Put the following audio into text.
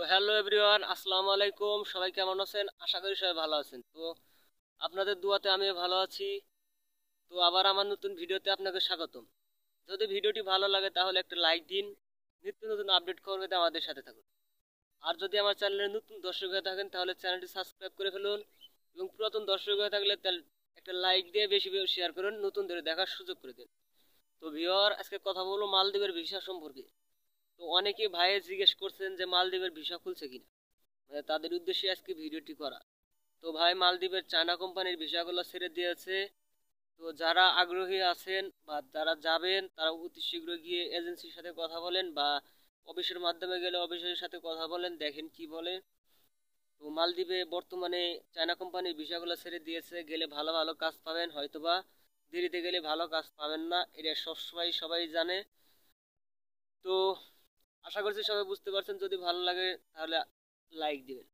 Hello everyone, আসসালামু আলাইকুম। সবাই কেমন আছেন? আশা করি সবাই ভালো আছেন। তো আপনাদের দুয়াতে আমিও ভালো আছি। তো আবার আমার নতুন ভিডিওতে আপনাকে স্বাগতম। যদি ভিডিওটি ভালো লাগে তাহলে একটা লাইক দিন। নিত্য নতুন আপডেট খবর পেতে আমাদের সাথে থাকুন। আর যদি আমার চ্যানেলে নতুন দর্শক হয়ে থাকেন তাহলে চ্যানেলটি সাবস্ক্রাইব করে ফেলুন, এবং পুরাতন দর্শক হয়ে থাকলে একটা লাইক দিয়ে বেশি বেশি শেয়ার করুন, নতুনদের দেখার সুযোগ করে দিন। তো ভিউয়ার, আজকে কথা বলবো মালদ্বীপের ভিসা সম্পর্কে। তো অনেকে ভাইয়ে জিজ্ঞেস করছেন যে মালদ্বীপের ভিসা খুলছে কিনা, মানে তাদের উদ্দেশ্যে আজকে ভিডিওটি করা। তো ভাই, মালদ্বীপের চায়না কোম্পানির ভিসাগুলো ছেড়ে দিয়েছে। তো যারা আগ্রহী আছেন বা যারা যাবেন তারা অতি শীঘ্র গিয়ে এজেন্সির সাথে কথা বলেন, বা অফিসের মাধ্যমে গেলে অফিসের সাথে কথা বলেন, দেখেন কি বলে। তো মালদ্বীপে বর্তমানে চায়না কোম্পানির ভিসাগুলো ছেড়ে দিয়েছে, গেলে ভালো ভালো কাজ পাবেন, হয়তোবা দেরিতে গেলে ভালো কাজ পাবেন না, এটা সবসময় সবাই জানে। তো আশা করছি সবাই বুঝতে পারছেন। যদি ভালো লাগে তাহলে লাইক দিবেন।